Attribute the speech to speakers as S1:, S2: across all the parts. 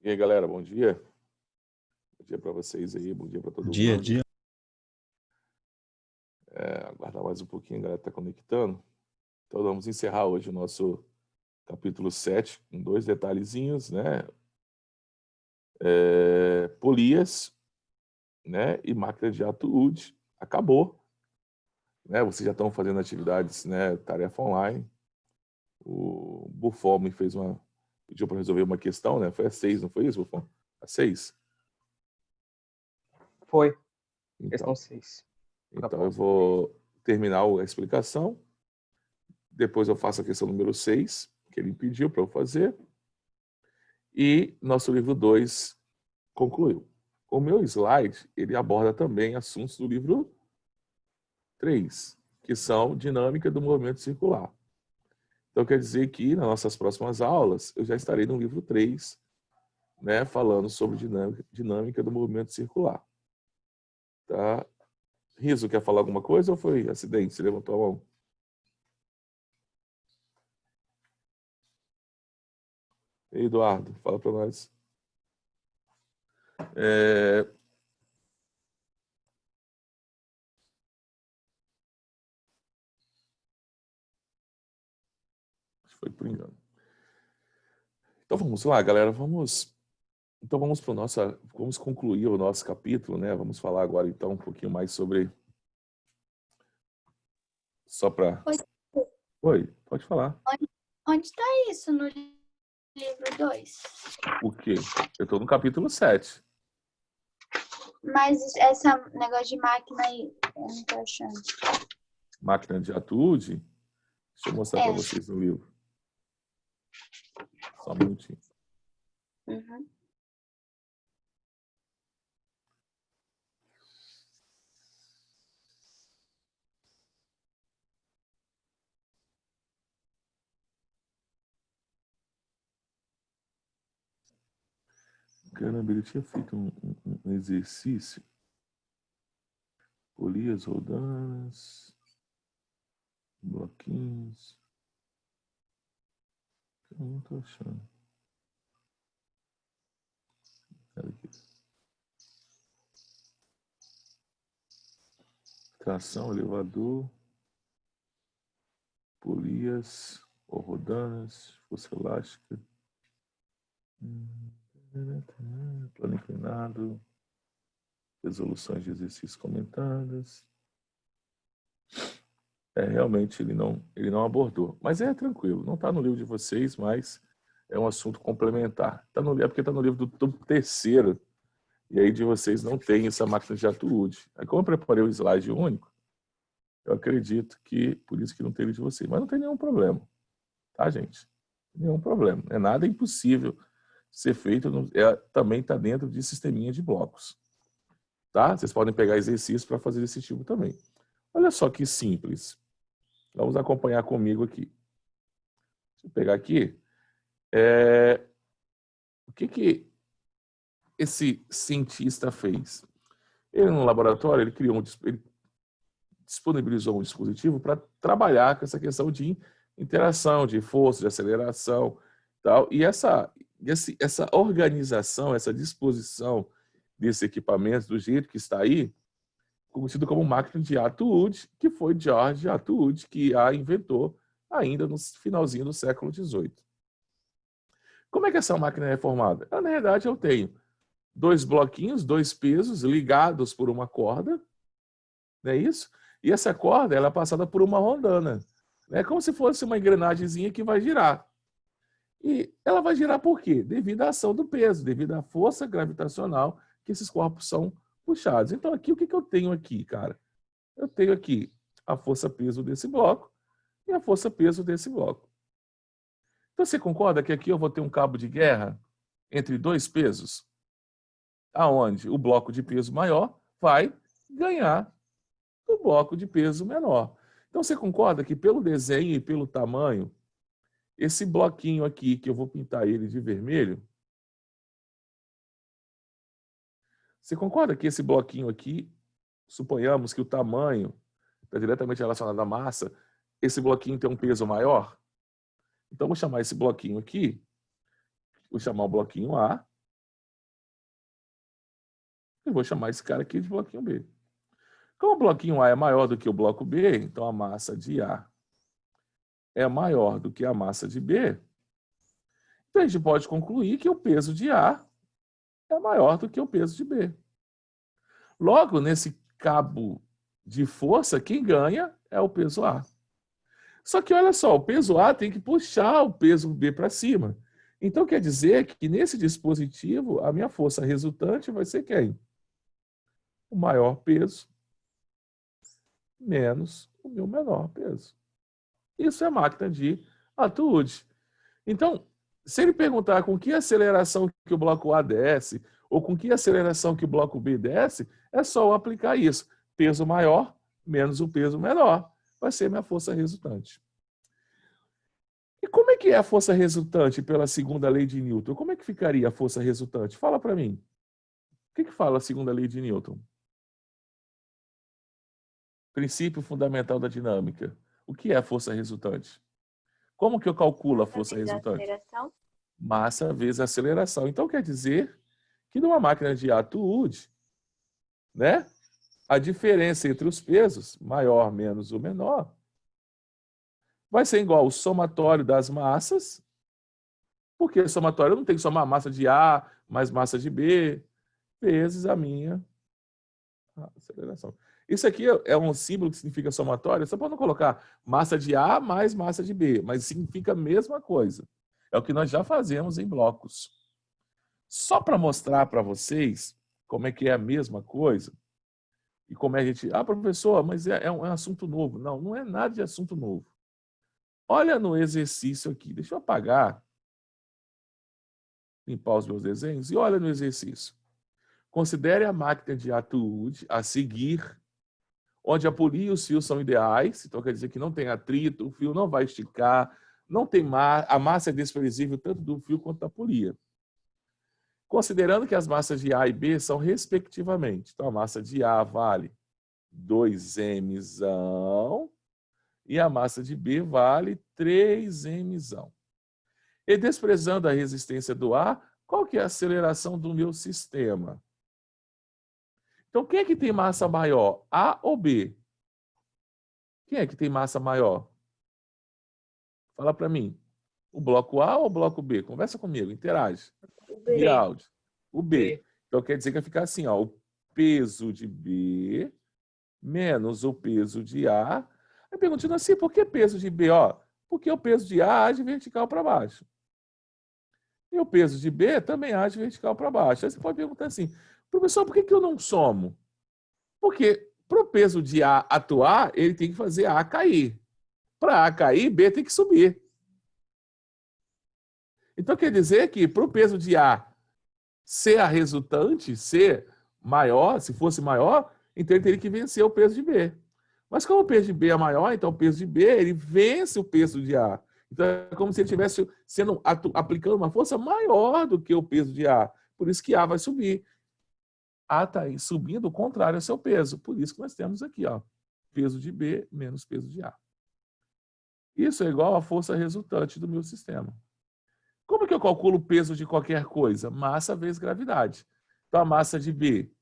S1: E aí, galera, bom dia. Bom dia para vocês aí, bom dia para todo mundo.
S2: Dia.
S1: Aguardar mais um pouquinho, a galera está conectando. Então, vamos encerrar hoje o nosso capítulo 7, com 2 detalhezinhos, né? Polias, né? E máquina de atitude. Acabou. Né? Vocês já estão fazendo atividades, né? Tarefa online. O Buffon me pediu para resolver uma questão, né? Foi a 6, não foi isso, Buffon? A 6?
S3: Foi.
S1: Então,
S3: Questão 6.
S1: Então eu vou terminar a explicação. Depois eu faço a questão número 6, que ele pediu para eu fazer. E nosso livro 2 concluiu. O meu slide, ele aborda também assuntos do livro 3, que são dinâmica do movimento circular. Então quer dizer que nas nossas próximas aulas, eu já estarei no livro 3, né, falando sobre dinâmica do movimento circular. Tá? Riso, quer falar alguma coisa ou foi acidente? Você levantou a mão? Ei, Eduardo, fala para nós. Foi por engano. Então vamos lá, galera. Vamos concluir o nosso capítulo, né? Vamos falar agora então um pouquinho mais sobre. Só para. Oi, pode falar.
S4: Onde está isso no livro 2?
S1: O quê? Eu estou no capítulo 7.
S4: Mas esse negócio de máquina aí, eu não tô achando.
S1: Máquina de atitude? Deixa eu mostrar para vocês no livro. Só um minutinho.
S4: Uhum.
S1: Caramba, ele tinha feito um exercício. Polias rodanas, bloquinhos. Eu não estou achando. Olha aqui. Tração, elevador, polias, ou rodanas, força elástica. Plano inclinado, resoluções de exercícios comentadas. Realmente ele não abordou, mas é tranquilo, não está no livro de vocês, mas é um assunto complementar. É porque está no livro do 3º, e aí de vocês não tem essa máquina de atitude. Aí como eu preparei o slide único, eu acredito que por isso que não tem livro de vocês, mas não tem nenhum problema, tá, gente? Nenhum problema, é nada impossível ser feito, também está dentro de sisteminha de blocos. Tá? Vocês podem pegar exercícios para fazer esse tipo também. Olha só que simples. Vamos acompanhar comigo aqui. Deixa eu pegar aqui. O que esse cientista fez? Ele, no laboratório, ele disponibilizou um dispositivo para trabalhar com essa questão de interação, de força, de aceleração, tal. E essa organização, essa disposição desse equipamento, do jeito que está aí, conhecido como máquina de Atwood, que foi George Atwood que a inventou ainda no finalzinho do século XVIII. Como é que essa máquina é formada? Na verdade, eu tenho 2 bloquinhos, 2 pesos ligados por uma corda, não é isso? E essa corda ela é passada por uma rondana. É como se fosse uma engrenagemzinha que vai girar. E ela vai girar por quê? Devido à ação do peso, devido à força gravitacional que esses corpos são puxados. Então, aqui, o que eu tenho aqui, cara? Eu tenho aqui a força-peso desse bloco e a força-peso desse bloco. Então, você concorda que aqui eu vou ter um cabo de guerra entre dois pesos? Aonde o bloco de peso maior vai ganhar do bloco de peso menor. Então, você concorda que pelo desenho e pelo tamanho, esse bloquinho aqui, que eu vou pintar ele de vermelho, você concorda que esse bloquinho aqui, suponhamos que o tamanho está diretamente relacionado à massa, esse bloquinho tem um peso maior? Então, vou chamar esse bloquinho aqui, vou chamar o bloquinho A, e vou chamar esse cara aqui de bloquinho B. Como o bloquinho A é maior do que o bloco B, então a massa de A é maior do que a massa de B, então a gente pode concluir que o peso de A é maior do que o peso de B. Logo, nesse cabo de força, quem ganha é o peso A. Só que olha só, o peso A tem que puxar o peso B para cima. Então quer dizer que nesse dispositivo, a minha força resultante vai ser quem? O maior peso menos o meu menor peso. Isso é máquina de Atwood. Então, se ele perguntar com que aceleração que o bloco A desce, ou com que aceleração que o bloco B desce, é só eu aplicar isso. Peso maior menos o peso menor vai ser minha força resultante. E como é que é a força resultante pela segunda lei de Newton? Como é que ficaria a força resultante? Fala para mim. O que fala a segunda lei de Newton? Princípio fundamental da dinâmica. O que é a força resultante? Como que eu calculo a força resultante? Massa vezes aceleração. Então quer dizer que numa máquina de Atwood, né, a diferença entre os pesos, maior menos o menor, vai ser igual ao somatório das massas, porque o somatório eu não tem que somar massa de A mais massa de B, vezes a minha aceleração. Isso aqui é um símbolo que significa somatório, só para não colocar massa de A mais massa de B, mas significa a mesma coisa. É o que nós já fazemos em blocos. Só para mostrar para vocês como é que é a mesma coisa, e como é a gente... Ah, professor, mas é um assunto novo. Não, não é nada de assunto novo. Olha no exercício aqui. Deixa eu apagar, limpar os meus desenhos, e olha no exercício. Considere a máquina de Atwood a seguir, onde a polia e os fios são ideais, então quer dizer que não tem atrito, o fio não vai esticar, não tem a massa é desprezível tanto do fio quanto da polia. Considerando que as massas de A e B são respectivamente, então a massa de A vale 2mzão e a massa de B vale 3mzão. E desprezando a resistência do A, qual que é a aceleração do meu sistema? Então, quem é que tem massa maior, A ou B? Quem é que tem massa maior? Fala para mim. O bloco A ou o bloco B? Conversa comigo, interage. Via áudio. O B. Então, quer dizer que vai ficar assim, ó, o peso de B menos o peso de A. Aí perguntando assim, por que peso de B? Ó, porque o peso de A age vertical para baixo. E o peso de B também age vertical para baixo. Aí você pode perguntar assim, professor, por que eu não somo? Porque para o peso de A atuar, ele tem que fazer A cair. Para A cair, B tem que subir. Então quer dizer que para o peso de A ser a resultante, ser maior, se fosse maior, então ele teria que vencer o peso de B. Mas como o peso de B é maior, então o peso de B ele vence o peso de A. Então é como se ele estivesse aplicando uma força maior do que o peso de A. Por isso que A vai subir. A está aí subindo o contrário ao seu peso. Por isso que nós temos aqui, ó, peso de B menos peso de A. Isso é igual à força resultante do meu sistema. Como que eu calculo o peso de qualquer coisa? Massa vezes gravidade. Então, a massa de B,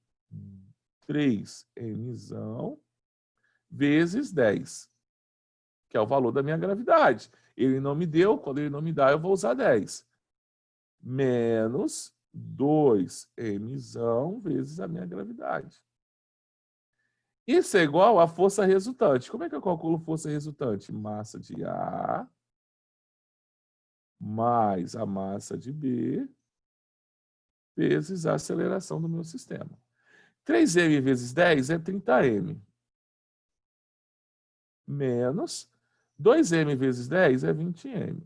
S1: 3mzão, vezes 10, que é o valor da minha gravidade. Ele não me deu, quando ele não me dá, eu vou usar 10. Menos 2mzão vezes a minha gravidade. Isso é igual à força resultante. Como é que eu calculo força resultante? Massa de A mais a massa de B vezes a aceleração do meu sistema. 3m vezes 10 é 30m. Menos 2m vezes 10 é 20m.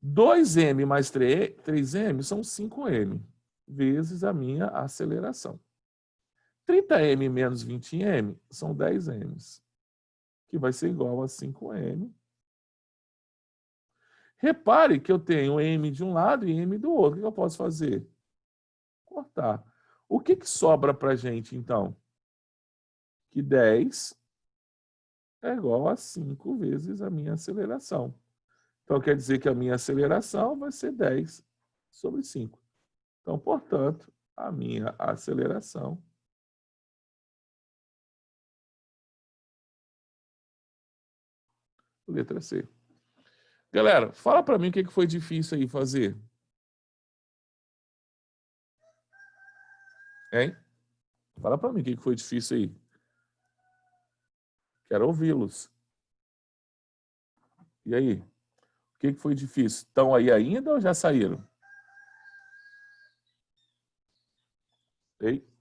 S1: 2m mais 3m são 5m, vezes a minha aceleração. 30m menos 20m são 10m, que vai ser igual a 5m. Repare que eu tenho m de um lado e m do outro. O que eu posso fazer? Cortar. O que sobra para a gente, então? Que 10 é igual a 5 vezes a minha aceleração. Então, quer dizer que a minha aceleração vai ser 10 sobre 5. Então, portanto, a minha aceleração letra C. Galera, fala para mim o que foi difícil aí fazer. Hein? Fala para mim o que foi difícil aí. Quero ouvi-los. E aí? O que foi difícil? Estão aí ainda ou já saíram? Ei?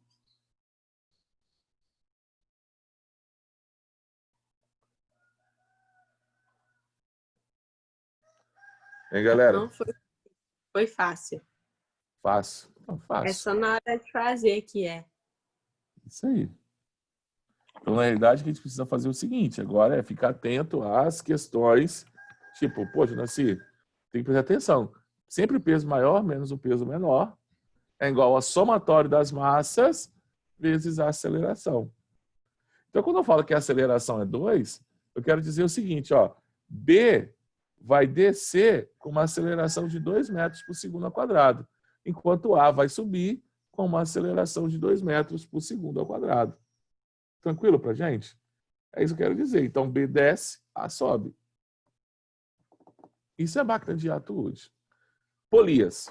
S1: Hein, galera?
S2: Não foi fácil.
S1: Fácil. Não, fácil.
S2: É só na hora de fazer que é.
S1: Isso aí. Então, na realidade, o que a gente precisa fazer é o seguinte, agora é ficar atento às questões, tipo, poxa, Nancy, tem que prestar atenção. Sempre o peso maior menos o peso menor é igual a somatório das massas vezes a aceleração. Então, quando eu falo que a aceleração é 2, eu quero dizer o seguinte, ó, B vai descer com uma aceleração de 2 metros por segundo ao quadrado, enquanto A vai subir com uma aceleração de 2 metros por segundo ao quadrado. Tranquilo pra gente? É isso que eu quero dizer. Então, B desce, A sobe. Isso é máquina de Atwood. Polias.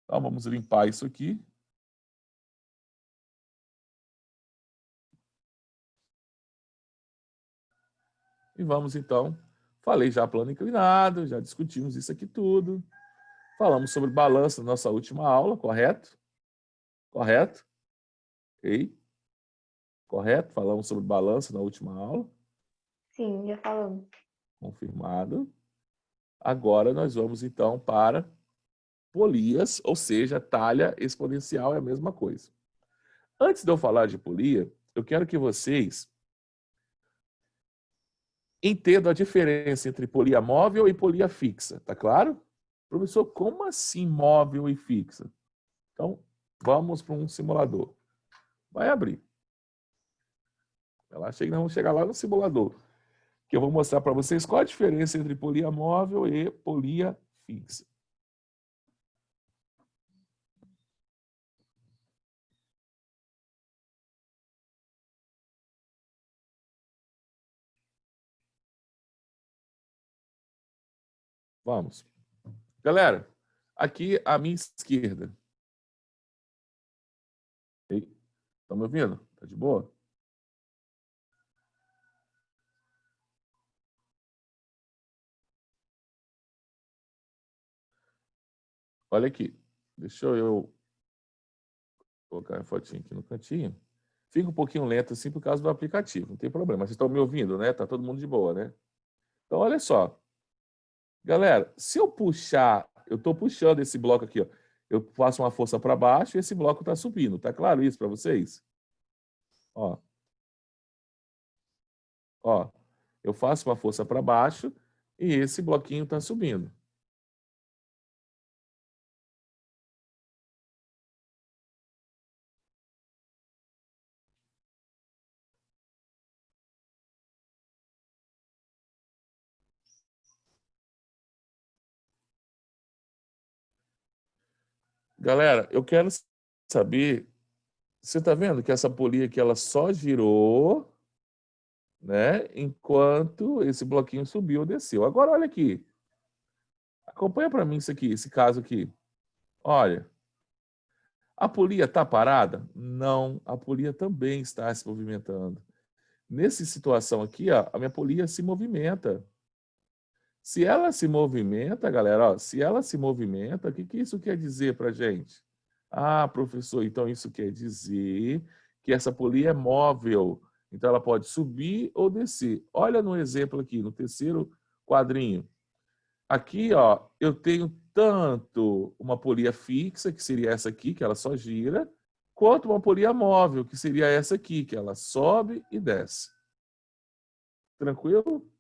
S1: Então, vamos limpar isso aqui. E vamos, então, falei já plano inclinado, já discutimos isso aqui tudo. Falamos sobre balanço na nossa última aula, correto? Correto? Ok? Correto? Falamos sobre balanço na última aula.
S4: Sim, já falamos.
S1: Confirmado. Agora nós vamos, então, para polias, ou seja, talha exponencial é a mesma coisa. Antes de eu falar de polia, eu quero que vocês entendam a diferença entre polia móvel e polia fixa, tá claro? Professor, como assim móvel e fixa? Então, vamos para um simulador. Vai abrir. Relaxa aí que nós vamos chegar lá no simulador, que eu vou mostrar para vocês qual a diferença entre polia móvel e polia fixa. Vamos. Galera, aqui à minha esquerda. Estão me ouvindo? Tá de boa? Olha aqui. Deixa eu colocar a fotinha aqui no cantinho. Fica um pouquinho lento assim por causa do aplicativo. Não tem problema. Vocês estão me ouvindo, né? Tá todo mundo de boa, né? Então, olha só. Galera, se eu puxar, eu estou puxando esse bloco aqui, ó. Eu faço uma força para baixo e esse bloco está subindo. Tá claro isso para vocês? Ó. Ó. Eu faço uma força para baixo e esse bloquinho está subindo. Galera, eu quero saber, você está vendo que essa polia aqui ela só girou, né, enquanto esse bloquinho subiu ou desceu. Agora olha aqui. Acompanha para mim isso aqui, esse caso aqui. Olha. A polia está parada? Não, a polia também está se movimentando. Nessa situação aqui, ó, a minha polia se movimenta. Se ela se movimenta, galera, ó, se ela se movimenta, o que isso quer dizer para a gente? Ah, professor, então isso quer dizer que essa polia é móvel. Então ela pode subir ou descer. Olha no exemplo aqui, no terceiro quadrinho. Aqui, ó, eu tenho tanto uma polia fixa, que seria essa aqui, que ela só gira, quanto uma polia móvel, que seria essa aqui, que ela sobe e desce. Tranquilo?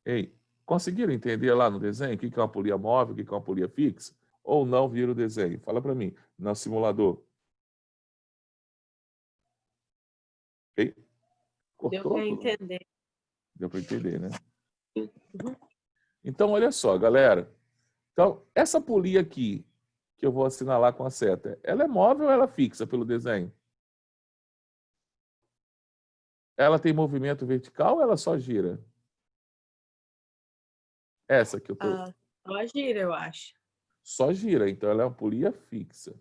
S1: Ei, conseguiram entender lá no desenho o que é uma polia móvel, o que é uma polia fixa? Ou não viram o desenho? Fala para mim, no simulador. Ei,
S2: Deu
S1: cortou?
S2: para entender.
S1: Deu para entender, né?
S2: Uhum.
S1: Então, olha só, galera. Então, essa polia aqui, que eu vou assinalar com a seta, ela é móvel ou ela é fixa pelo desenho? Ela tem movimento vertical ou ela só gira? Essa que eu tô...
S2: Ah, só gira, eu acho.
S1: Só gira, então ela é uma polia fixa.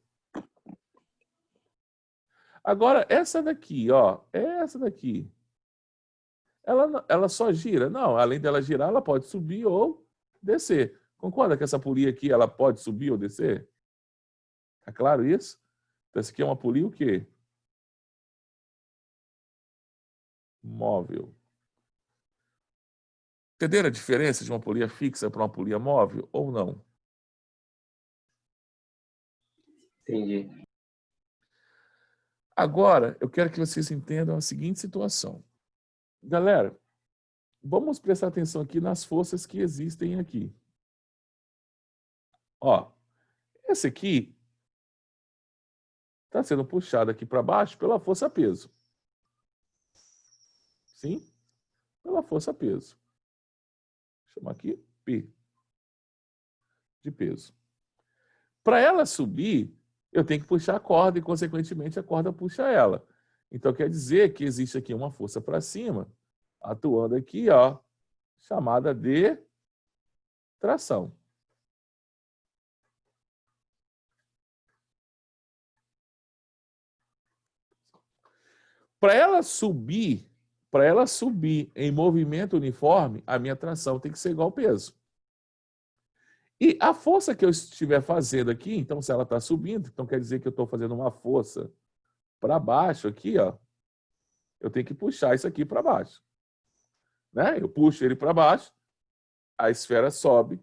S1: Agora, essa daqui, ó, essa daqui, ela só gira? Não, além dela girar, ela pode subir ou descer. Concorda que essa polia aqui, ela pode subir ou descer? Tá claro isso? Então, essa aqui é uma polia o quê? Móvel. Entenderam a diferença de uma polia fixa para uma polia móvel ou não?
S3: Entendi.
S1: Agora, eu quero que vocês entendam a seguinte situação. Galera, vamos prestar atenção aqui nas forças que existem aqui. Ó, esse aqui está sendo puxado aqui para baixo pela força peso. Sim? Pela força peso. Vou chamar aqui P de peso. Para ela subir, eu tenho que puxar a corda e, consequentemente, a corda puxa ela. Então, quer dizer que existe aqui uma força para cima, atuando aqui, ó, chamada de tração. Para ela subir em movimento uniforme, a minha tração tem que ser igual ao peso. E a força que eu estiver fazendo aqui, então se ela está subindo, então quer dizer que eu estou fazendo uma força para baixo aqui, ó. Eu tenho que puxar isso aqui para baixo. Né? Eu puxo ele para baixo, a esfera sobe.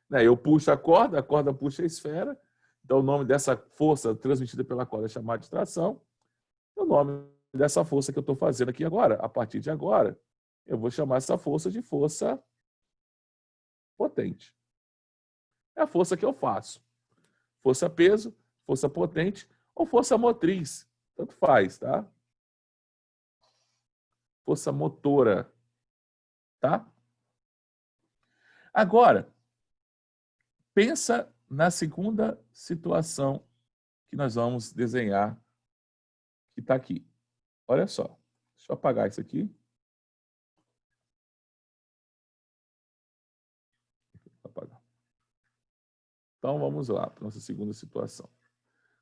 S1: Né? Eu puxo a corda puxa a esfera. Então o nome dessa força transmitida pela corda é chamada de tração. O nome dessa força que eu estou fazendo aqui agora, a partir de agora, eu vou chamar essa força de força potente. É a força que eu faço. Força peso, força potente ou força motriz. Tanto faz, tá? Força motora, tá? Agora, pensa na segunda situação que nós vamos desenhar, que está aqui. Olha só. Deixa eu apagar isso aqui. Apagar. Então, vamos lá para a nossa segunda situação.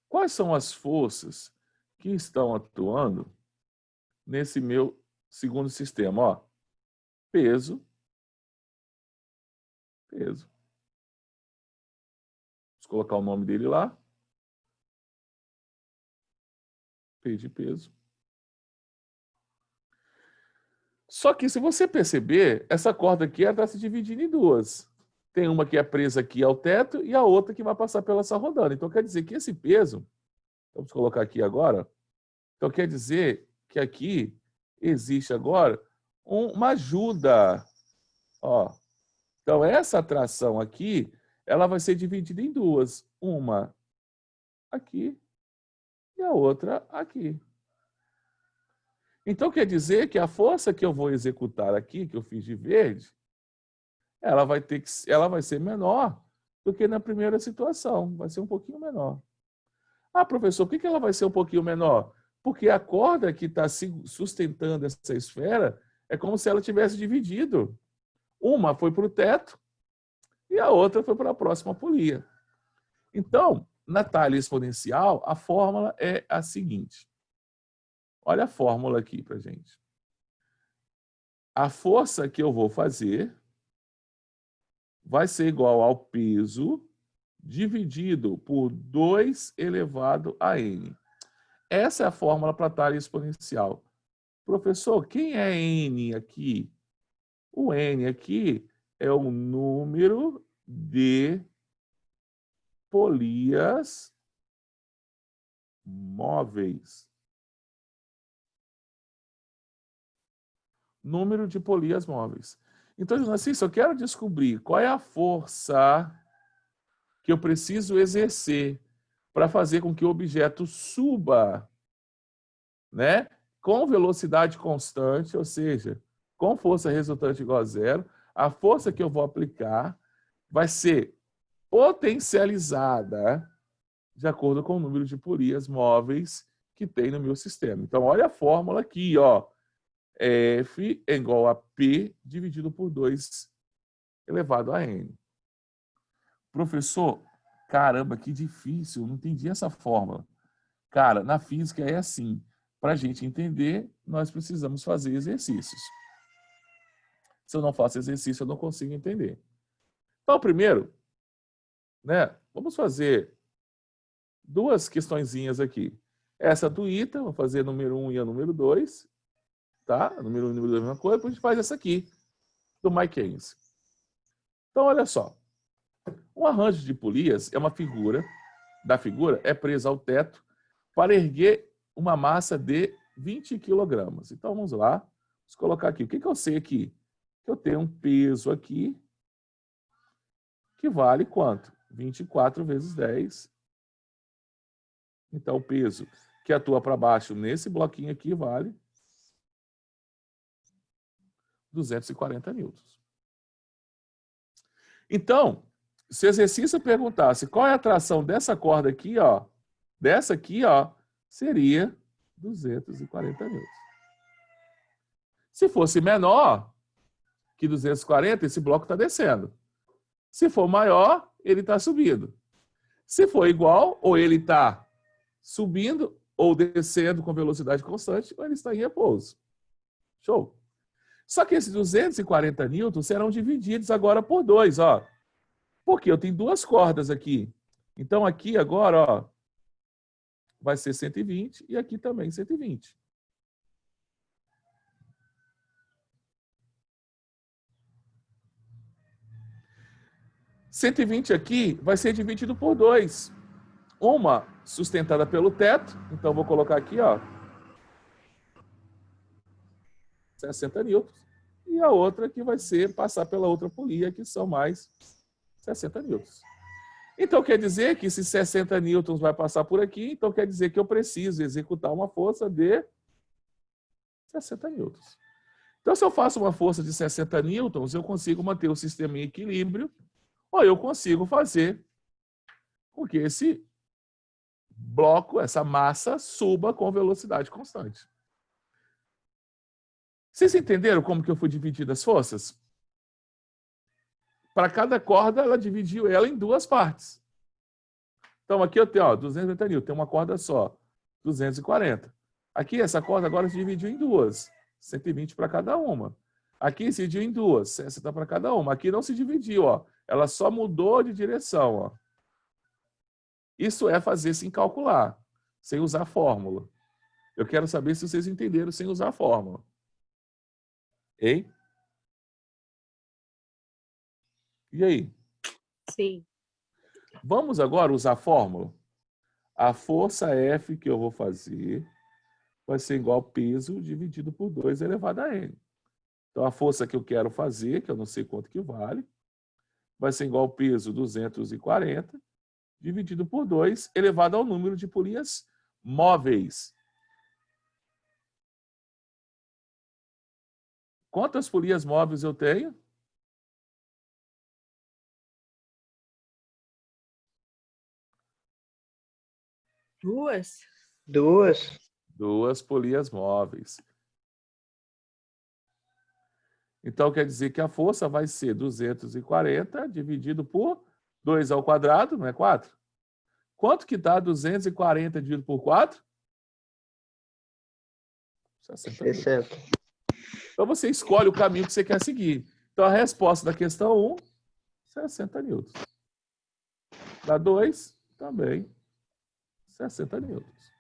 S1: Quais são as forças que estão atuando nesse meu segundo sistema? Ó, peso. Peso. Vamos colocar o nome dele lá. P de peso. Só que, se você perceber, essa corda aqui está se dividindo em duas. Tem uma que é presa aqui ao teto e a outra que vai passar pela essa rodando. Então, quer dizer que esse peso, vamos colocar aqui agora, então quer dizer que aqui existe agora uma ajuda. Ó. Então, essa tração aqui, ela vai ser dividida em duas. Uma aqui e a outra aqui. Então, quer dizer que a força que eu vou executar aqui, que eu fiz de verde, ela vai ser menor do que na primeira situação. Vai ser um pouquinho menor. Ah, professor, por que ela vai ser um pouquinho menor? Porque a corda que está sustentando essa esfera é como se ela tivesse dividido. Uma foi para o teto e a outra foi para a próxima polia. Então, na talha exponencial, a fórmula é a seguinte. Olha a fórmula aqui para gente. A força que eu vou fazer vai ser igual ao peso dividido por 2 elevado a n. Essa é a fórmula para talha exponencial. Professor, quem é n aqui? O n aqui é o número de polias móveis. Número de polias móveis. Então, assim, se eu quero descobrir qual é a força que eu preciso exercer para fazer com que o objeto suba, né, com velocidade constante, ou seja, com força resultante igual a zero, a força que eu vou aplicar vai ser potencializada de acordo com o número de polias móveis que tem no meu sistema. Então, olha a fórmula aqui, ó. F é igual a P dividido por 2 elevado a N. Professor, caramba, que difícil, não entendi essa fórmula. Cara, na física é assim. Para a gente entender, nós precisamos fazer exercícios. Se eu não faço exercício, eu não consigo entender. Então, primeiro, né, vamos fazer 2 questõezinhas aqui. Essa do ITA, vou fazer número 1 e a número 2. Tá? Número 1 e número 2 é a mesma coisa. Depois a gente faz essa aqui, do Mackenzie. Então, olha só. Um arranjo de polias é uma figura, é presa ao teto para erguer uma massa de 20 quilogramas. Então, vamos lá. Vamos colocar aqui. O que eu sei aqui? Que eu tenho um peso aqui que vale quanto? 24 vezes 10. Então, o peso que atua para baixo nesse bloquinho aqui vale 240 newtons. Então, se o exercício perguntasse qual é a tração dessa corda aqui, ó, dessa aqui, ó, seria 240 newtons. Se fosse menor que 240, esse bloco está descendo. Se for maior, ele está subindo. Se for igual, ou ele está subindo ou descendo com velocidade constante, ou ele está em repouso. Show? Só que esses 240 newtons serão divididos agora por 2, ó. Porque eu tenho 2 cordas aqui. Então, aqui agora, ó, vai ser 120 e aqui também 120. $120 aqui vai ser dividido por 2. Uma sustentada pelo teto, então vou colocar aqui, ó, 60 newtons. E a outra que vai ser passar pela outra polia, que são mais 60 newtons. Então, quer dizer que se 60 newtons vai passar por aqui, então quer dizer que eu preciso executar uma força de 60 newtons. Então, se eu faço uma força de 60 newtons, eu consigo manter o sistema em equilíbrio, ou eu consigo fazer com que esse bloco, essa massa, suba com velocidade constante. Vocês entenderam como que eu fui dividir as forças? Para cada corda, ela dividiu ela em 2 partes. Então, aqui eu tenho, ó, 280 newtons, tem uma corda só, 240. Aqui, essa corda agora se dividiu em 2, 120 para cada uma. Aqui se dividiu em 2, 60 para cada uma. Aqui não se dividiu, ó. Ela só mudou de direção, ó. Isso é fazer sem calcular, sem usar fórmula. Eu quero saber se vocês entenderam sem usar fórmula. Hein? E aí?
S2: Sim.
S1: Vamos agora usar a fórmula? A força F que eu vou fazer vai ser igual ao peso dividido por 2 elevado a N. Então, a força que eu quero fazer, que eu não sei quanto que vale, vai ser igual ao peso 240 dividido por 2 elevado ao número de polias móveis. Quantas polias móveis eu tenho?
S2: Duas?
S3: 2.
S1: Polias móveis. Então, quer dizer que a força vai ser 240 dividido por 2 ao quadrado, não é 4? Quanto que dá 240 dividido por 4? 60 newtons.
S3: 60.
S1: Então, você escolhe o caminho que você quer seguir. Então, a resposta da questão 1, 60 newtons. Da 2, também 60 newtons.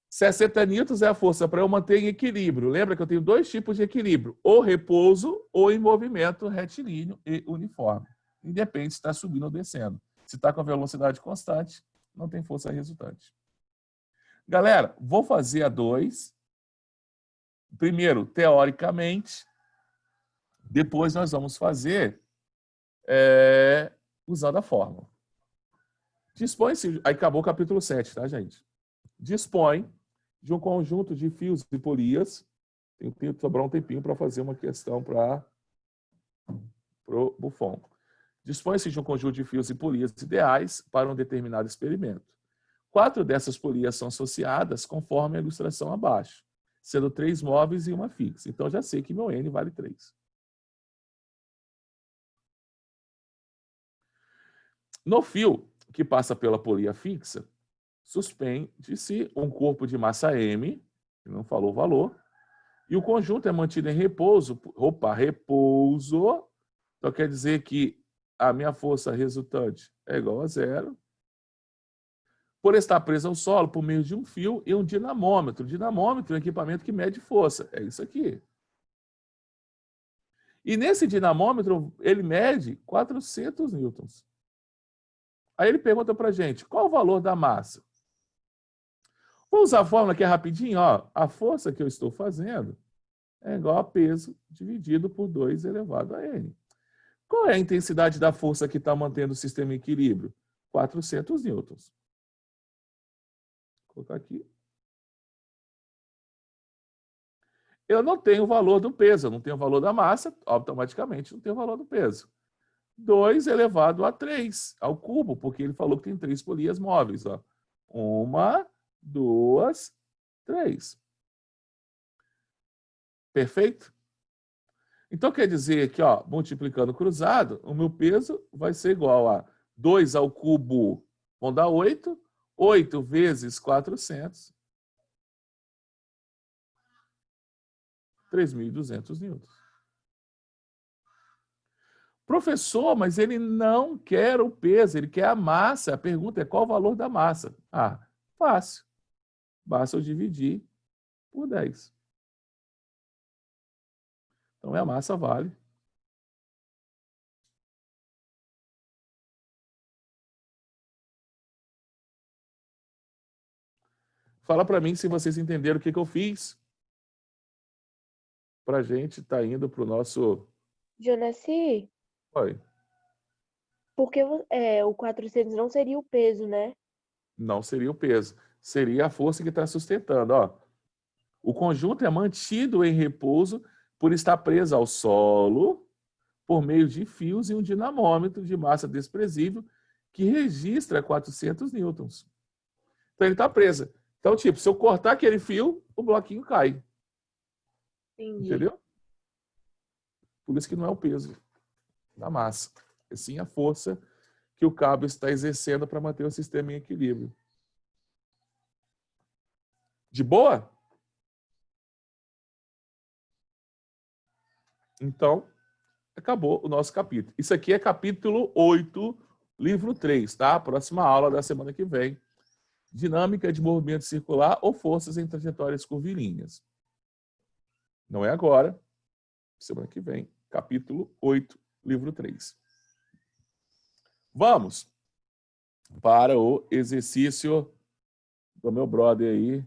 S1: 60 newtons é a força para eu manter em equilíbrio. Lembra que eu tenho dois tipos de equilíbrio, ou repouso ou em movimento retilíneo e uniforme. Independe se está subindo ou descendo. Se está com a velocidade constante, não tem força resultante. Galera, vou fazer a 2. Primeiro, teoricamente. Depois nós vamos fazer usando a fórmula. Dispõe-se... Aí acabou o capítulo 7, tá, gente? Dispõe de um conjunto de fios e polias. Tem que sobrar um tempinho para fazer uma questão para o Buffon. Dispõe-se de um conjunto de fios e polias ideais para um determinado experimento. 4 dessas polias são associadas conforme a ilustração abaixo, sendo 3 móveis e uma fixa. Então, já sei que meu N vale 3. No fio que passa pela polia fixa, suspende-se um corpo de massa M, que não falou o valor, e o conjunto é mantido em repouso. Repouso. Então, quer dizer que a minha força resultante é igual a 0. Por estar preso ao solo por meio de um fio e um dinamômetro. Dinamômetro é um equipamento que mede força. É isso aqui. E nesse dinamômetro, ele mede 400 newtons. Aí ele pergunta para a gente, qual o valor da massa? Vou usar a fórmula aqui rapidinho. Ó. A força que eu estou fazendo é igual a peso dividido por 2 elevado a N. Qual é a intensidade da força que está mantendo o sistema em equilíbrio? 400 newtons. Vou colocar aqui. Eu não tenho o valor do peso, eu não tenho o valor da massa, automaticamente não tenho o valor do peso. 2 elevado a 3 ao cubo, porque ele falou que tem 3 polias móveis. Ó. 1, 2, 3. Perfeito? Então, quer dizer que, ó, multiplicando cruzado, o meu peso vai ser igual a 2 ao cubo, vão dar 8. 8 vezes 400. 3.200 newtons. Professor, mas ele não quer o peso, ele quer a massa. A pergunta é qual o valor da massa? Ah, fácil. Basta eu dividir por 10. Então, a massa vale. Fala para mim se vocês entenderam o que eu fiz. Para a gente estar indo para o nosso...
S2: Jonaci,
S1: Oi.
S2: porque o 400 não seria o peso, né?
S1: Não seria o peso. Seria a força que está sustentando. Ó. O conjunto é mantido em repouso por estar preso ao solo por meio de fios e um dinamômetro de massa desprezível que registra 400 newtons. Então, ele está preso. Então, tipo, se eu cortar aquele fio, o bloquinho cai.
S2: Entendi.
S1: Entendeu? Por isso que não é o peso da massa, é sim a força que o cabo está exercendo para manter o sistema em equilíbrio. De boa? Então, acabou o nosso capítulo. Isso aqui é capítulo 8, livro 3, tá? Próxima aula da semana que vem. Dinâmica de movimento circular ou forças em trajetórias curvilíneas. Não é agora, semana que vem, capítulo 8, livro 3. Vamos para o exercício do meu brother aí.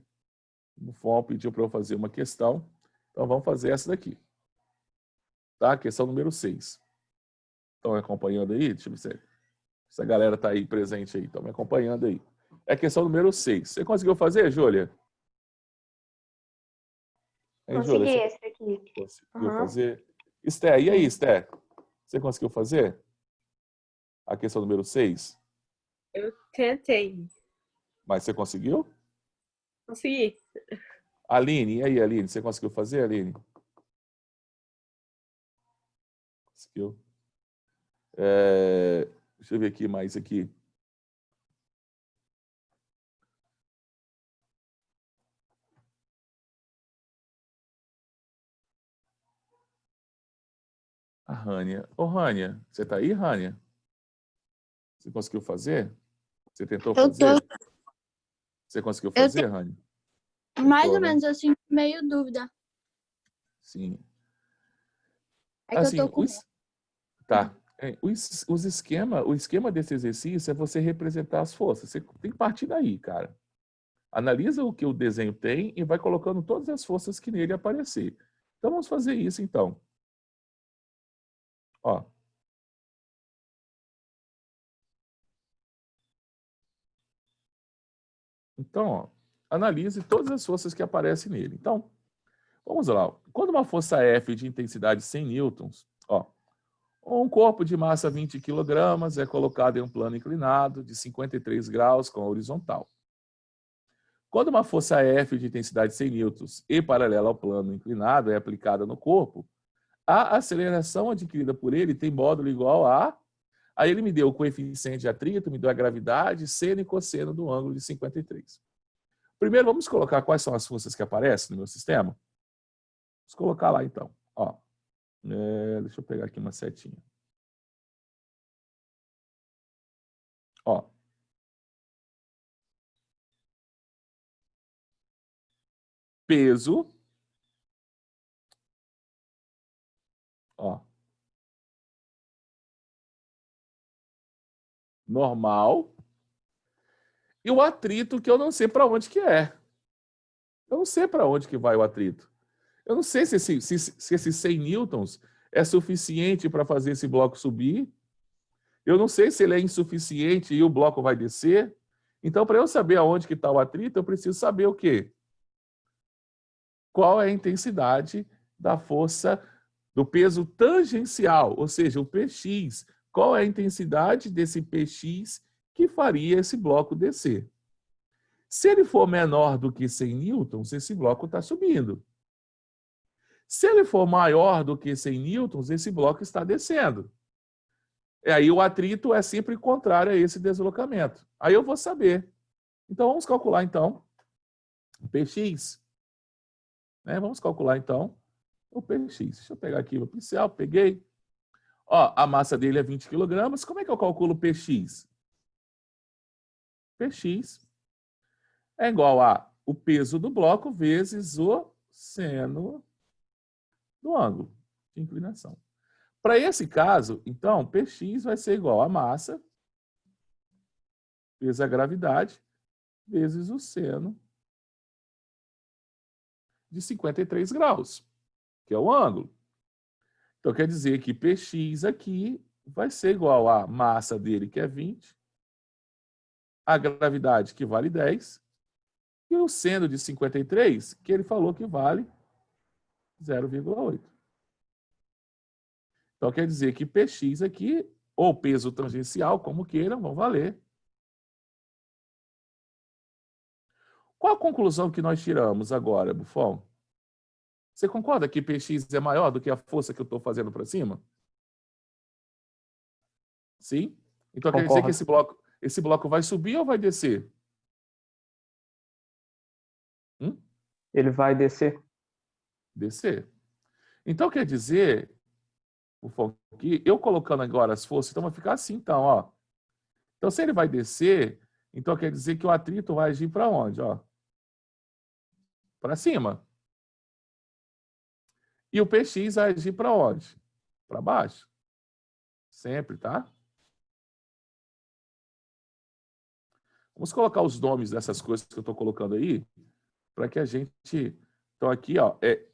S1: O Buffon pediu para eu fazer uma questão. Então, vamos fazer essa daqui. Tá? Questão número 6. Estão me acompanhando aí? Deixa eu ver se a galera está aí presente aí. Estão me acompanhando aí. É a questão número 6. Você conseguiu fazer, Júlia?
S2: Consegui esse aqui.
S1: Conseguiu fazer? Esté, e aí, Esté? Você conseguiu fazer? A questão número 6?
S2: Eu tentei.
S1: Mas você conseguiu?
S2: Consegui.
S1: Aline, e aí, Aline? Você conseguiu fazer, Aline? Conseguiu. Deixa eu ver aqui mais aqui. Rânia. Ô, Rânia, você tá aí, Rânia? Você conseguiu fazer? Você tentou fazer? Você conseguiu fazer, Rânia?
S4: Mais ou menos, eu sinto meio dúvida.
S1: Sim.
S4: É que
S1: Assim,
S4: eu tô com...
S1: Tá. O esquema desse exercício é você representar as forças. Você tem que partir daí, cara. Analisa o que o desenho tem e vai colocando todas as forças que nele aparecer. Então, vamos fazer isso, então. Ó. Então, ó, analise todas as forças que aparecem nele. Então, vamos lá. Quando uma força F de intensidade 100 newtons, ó, um corpo de massa 20 kg é colocado em um plano inclinado de 53 graus com a horizontal. Quando uma força F de intensidade 100 newtons e paralela ao plano inclinado é aplicada no corpo, a aceleração adquirida por ele tem módulo igual a... Aí ele me deu o coeficiente de atrito, me deu a gravidade, seno e cosseno do ângulo de 53. Primeiro, vamos colocar quais são as forças que aparecem no meu sistema? Vamos colocar lá, então. Ó, deixa eu pegar aqui uma setinha. Ó. Peso. Ó. Normal. E o atrito, que eu não sei para onde que é. Eu não sei para onde que vai o atrito. Eu não sei se esses 100 newtons é suficiente para fazer esse bloco subir. Eu não sei se ele é insuficiente e o bloco vai descer. Então, para eu saber aonde que está o atrito, eu preciso saber o quê? Qual é a intensidade da força do peso tangencial, ou seja, o Px. Qual é a intensidade desse Px que faria esse bloco descer? Se ele for menor do que 100 newtons, esse bloco está subindo. Se ele for maior do que 100 newtons, esse bloco está descendo. E aí o atrito é sempre contrário a esse deslocamento. Aí eu vou saber. Então vamos calcular então o Px. Vamos calcular então o Px. Deixa eu pegar aqui o pincel, peguei. Ó, a massa dele é 20 kg. Como é que eu calculo o Px? Px é igual a o peso do bloco vezes o seno do ângulo de inclinação. Para esse caso, então, Px vai ser igual a massa vezes a gravidade vezes o seno de 53 graus, que é o ângulo. Então, quer dizer que Px aqui vai ser igual a massa dele, que é 20, a gravidade, que vale 10, e o seno de 53, que ele falou que vale 0,8. Então, quer dizer que Px aqui, ou peso tangencial, como queiram, vão valer. Qual a conclusão que nós tiramos agora, Buffon? Você concorda que Px é maior do que a força que eu estou fazendo para cima? Sim? Então, quer dizer que esse bloco vai subir ou vai descer?
S3: Ele vai descer.
S1: Descer. Então, quer dizer, que eu colocando agora as forças, então vai ficar assim, então, ó. Então, se ele vai descer, então quer dizer que o atrito vai agir para onde, ó? Para cima. E o Px vai agir para onde? Para baixo. Sempre, tá? Vamos colocar os nomes dessas coisas que eu estou colocando aí, para que a gente... Então, aqui, ó, é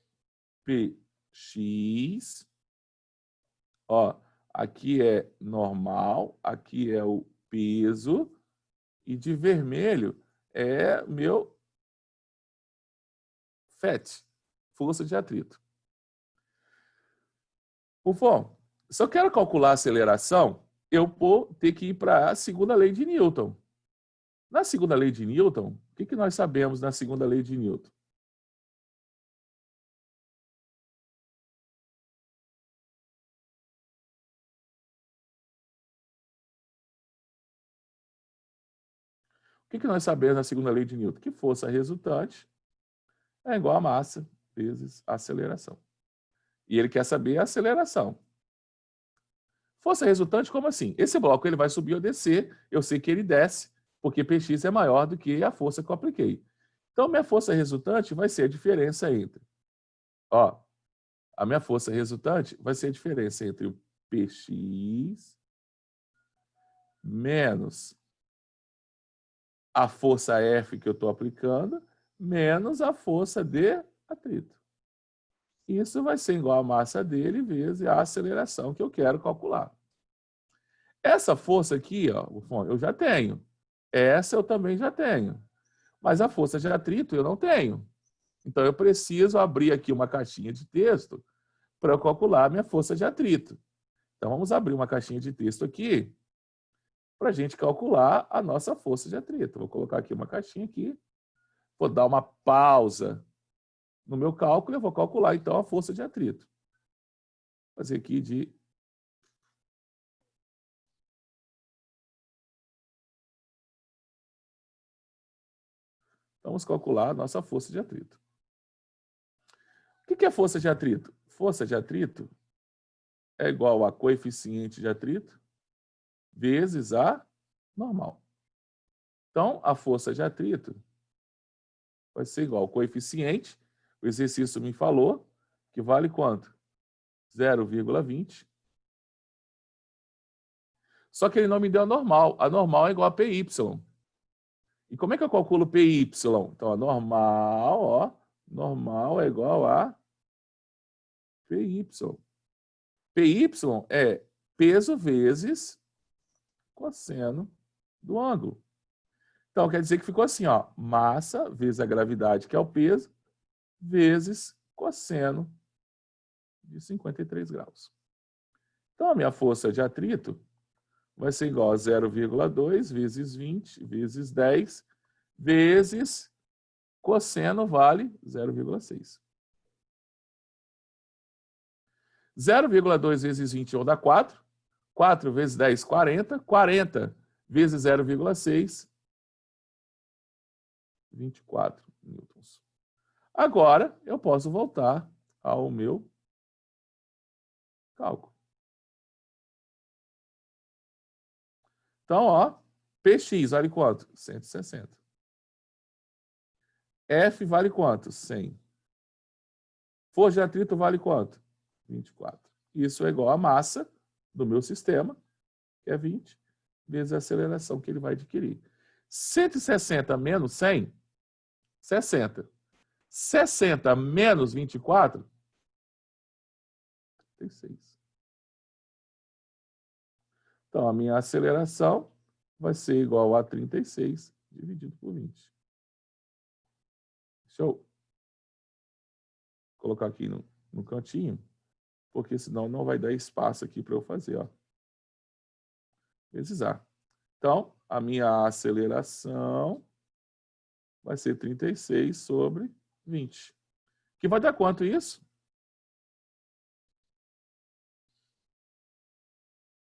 S1: Px. Ó, aqui é normal, aqui é o peso, e de vermelho é meu FET, força de atrito. Buffon, se eu quero calcular a aceleração, eu vou ter que ir para a segunda lei de Newton. Na segunda lei de Newton, o que nós sabemos na segunda lei de Newton? O que nós sabemos na segunda lei de Newton? Que força resultante é igual a massa vezes a aceleração. E ele quer saber a aceleração. Força resultante, como assim? Esse bloco ele vai subir ou descer, eu sei que ele desce, porque Px é maior do que a força que eu apliquei. Então, minha força resultante vai ser a diferença entre... Ó, a minha força resultante vai ser a diferença entre o Px menos a força F que eu estou aplicando, menos a força de atrito. Isso vai ser igual a massa dele vezes a aceleração que eu quero calcular. Essa força aqui, ó, eu já tenho. Essa eu também já tenho. Mas a força de atrito eu não tenho. Então, eu preciso abrir aqui uma caixinha de texto para eu calcular a minha força de atrito. Então, vamos abrir uma caixinha de texto aqui para a gente calcular a nossa força de atrito. Vou colocar aqui uma caixinha aqui. Vou dar uma pausa no meu cálculo e eu vou calcular, então, a força de atrito. Vou fazer aqui de... Vamos calcular a nossa força de atrito. O que é força de atrito? Força de atrito é igual a coeficiente de atrito vezes a normal. Então, a força de atrito vai ser igual ao coeficiente, o exercício me falou, que vale quanto? 0,20. Só que ele não me deu a normal. A normal é igual a PY. E como é que eu calculo PY? Então, a normal, ó, normal é igual a PY. PY é peso vezes cosseno do ângulo. Então, quer dizer que ficou assim, ó, massa vezes a gravidade, que é o peso, vezes cosseno de 53 graus. Então, a minha força de atrito vai ser igual a 0,2 vezes 20 vezes 10 vezes cosseno vale 0,6. 0,2 vezes 21 dá 4. 4 vezes 10, 40. 40 vezes 0,6, 24 newtons. Agora, eu posso voltar ao meu cálculo. Então, ó, Px vale quanto? 160. F vale quanto? 100. Força de atrito vale quanto? 24. Isso é igual a massa do meu sistema, que é 20, vezes a aceleração que ele vai adquirir. 160 menos 100, 60. 60 menos 24, 36. Então, a minha aceleração vai ser igual a 36 dividido por 20. Deixa eu colocar aqui no cantinho, porque senão não vai dar espaço aqui para eu fazer, ó. Vezes A. Então, a minha aceleração vai ser 36 sobre 20. Que vai dar quanto isso?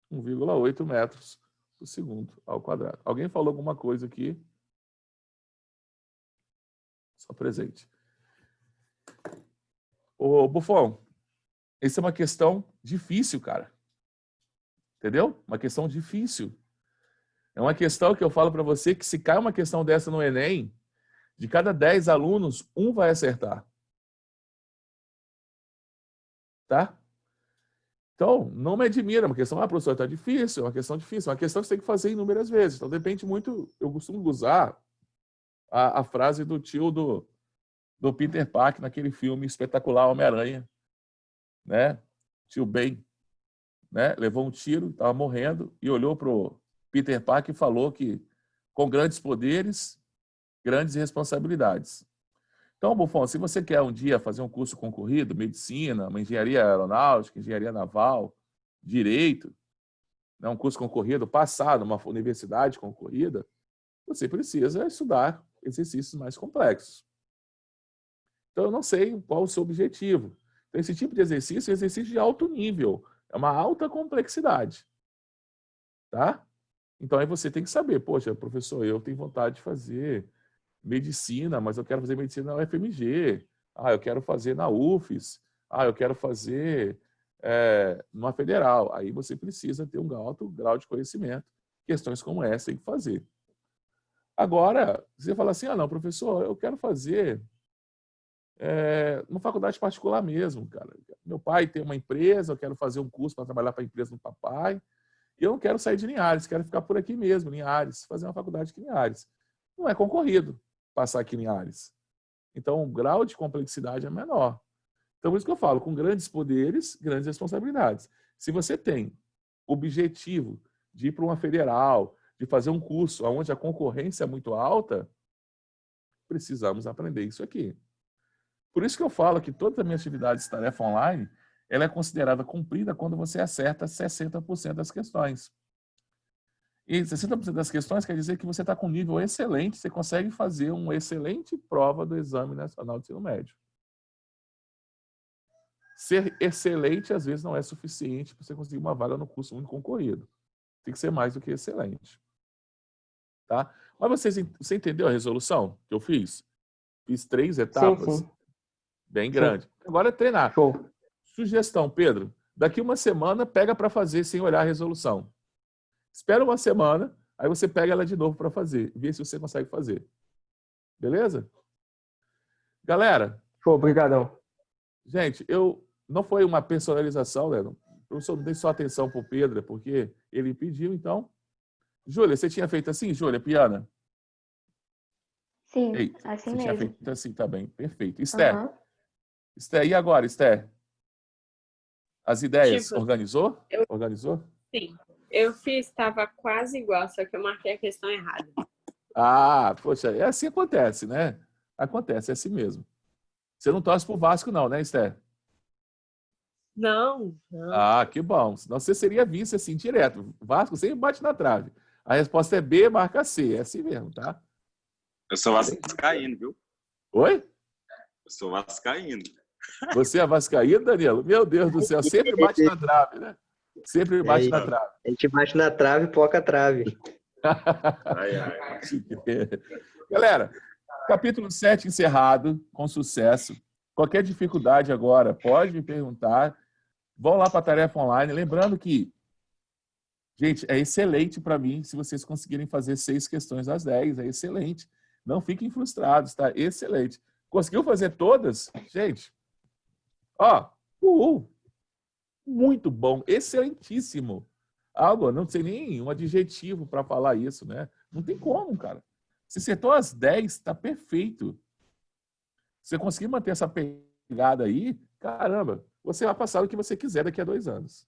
S1: 1,8 metros por segundo ao quadrado. Alguém falou alguma coisa aqui? Só presente. Ô, Buffon, essa é uma questão difícil, cara. Entendeu? Uma questão difícil. É uma questão que eu falo para você que se cai uma questão dessa no Enem, de cada 10 alunos, um vai acertar. Tá? Então, não me admira. Uma questão, professor, está difícil. É uma questão difícil. É uma questão que você tem que fazer inúmeras vezes. Então, depende muito... Eu costumo usar a frase do tio do Peter Parker naquele filme espetacular Homem-Aranha, né? Tio Ben, né? Levou um tiro, estava morrendo e olhou para o Peter Parker e falou que com grandes poderes, grandes responsabilidades. Então, Buffon, se você quer um dia fazer um curso concorrido, medicina, uma engenharia aeronáutica, engenharia naval, direito, né, um curso concorrido, passar numa universidade concorrida, você precisa estudar exercícios mais complexos. Então, eu não sei qual o seu objetivo. Então, esse tipo de exercício é exercício de alto nível, é uma alta complexidade. Tá? Então, aí você tem que saber, poxa, professor, eu tenho vontade de fazer medicina, mas eu quero fazer medicina na UFMG. Ah, eu quero fazer na UFES. Ah, eu quero fazer numa federal. Aí você precisa ter um alto grau de conhecimento. Questões como essa tem que fazer. Agora, você fala assim, não, professor, eu quero fazer uma faculdade particular mesmo, cara. Meu pai tem uma empresa, eu quero fazer um curso para trabalhar para a empresa do papai, e eu não quero sair de Linhares, quero ficar por aqui mesmo, Linhares, fazer uma faculdade aqui em Linhares. Não é concorrido passar aqui em Linhares. Então, o grau de complexidade é menor. Então, por isso que eu falo, com grandes poderes, grandes responsabilidades. Se você tem objetivo de ir para uma federal, de fazer um curso onde a concorrência é muito alta, precisamos aprender isso aqui. Por isso que eu falo que toda a minha atividade de tarefa online, ela é considerada cumprida quando você acerta 60% das questões. E 60% das questões quer dizer que você está com um nível excelente, você consegue fazer uma excelente prova do Exame Nacional de Ensino Médio. Ser excelente, às vezes, não é suficiente para você conseguir uma vaga no curso único concorrido. Tem que ser mais do que excelente. Tá? Mas você entendeu a resolução que eu fiz? Fiz 3 etapas.
S3: Sim.
S1: Bem grande. Agora é treinar.
S3: Show.
S1: Sugestão, Pedro. Daqui uma semana, pega para fazer sem olhar a resolução. Espera uma semana, aí você pega ela de novo para fazer. Vê se você consegue fazer. Beleza? Galera.
S3: Show, obrigadão.
S1: Gente, não foi uma personalização, né? O professor não tem só atenção para o Pedro, porque ele pediu, então. Júlia, você tinha feito assim, Júlia, Piana?
S2: Sim,
S1: Ei,
S2: assim
S1: você
S2: mesmo.
S1: tinha feito assim, tá bem. Perfeito. Esther.
S2: Aham.
S1: Esther, e agora, Esther? As ideias,
S5: Tipo,
S1: organizou? Organizou?
S5: Sim. Eu fiz, estava quase igual, só que eu marquei a questão errada.
S1: Ah, poxa, é assim acontece, né? Acontece, é assim mesmo. Você não torce pro Vasco não, né, Esther?
S5: Não.
S1: Ah, que bom. Senão você seria vice assim, direto. Vasco sempre bate na trave. A resposta é B, marca C. É assim mesmo, tá?
S6: Eu sou vascaíno, viu?
S1: Oi?
S6: Eu sou vascaíno.
S1: Você é vascaíno, Danilo? Meu Deus do céu, sempre bate na trave, né? Sempre bate na trave.
S7: A gente bate na trave, poca a trave.
S1: Galera, capítulo 7 encerrado, com sucesso. Qualquer dificuldade agora, pode me perguntar. Vão lá para a tarefa online. Lembrando que, gente, é excelente para mim se vocês conseguirem fazer 6 questões às 10. É excelente. Não fiquem frustrados, tá? Excelente. Conseguiu fazer todas? Gente, muito bom, excelentíssimo. Não sei nem um adjetivo para falar isso, né? Não tem como, cara. Se acertou as 10, tá perfeito. Se você conseguir manter essa pegada aí, caramba, você vai passar o que você quiser daqui a 2 anos,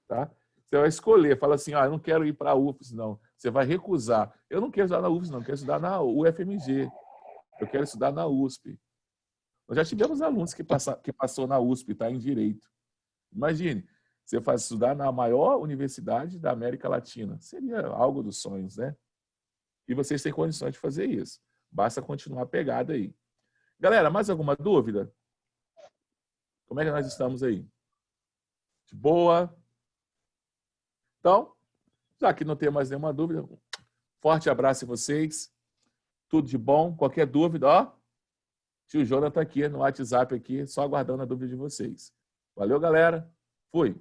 S1: tá? Você vai escolher, fala assim, eu não quero ir para a UFS, não. Você vai recusar. Eu não quero estudar na UFS, não. Eu quero estudar na UFMG. Eu quero estudar na USP. Nós já tivemos alunos que passou na USP, tá? Em Direito. Imagine, você faz estudar na maior universidade da América Latina. Seria algo dos sonhos, né? E vocês têm condições de fazer isso. Basta continuar a pegada aí. Galera, mais alguma dúvida? Como é que nós estamos aí? De boa? Então, já que não tem mais nenhuma dúvida, forte abraço em vocês. Tudo de bom. Qualquer dúvida, tio Jonathan está aqui no WhatsApp, aqui, só aguardando a dúvida de vocês. Valeu, galera. Fui.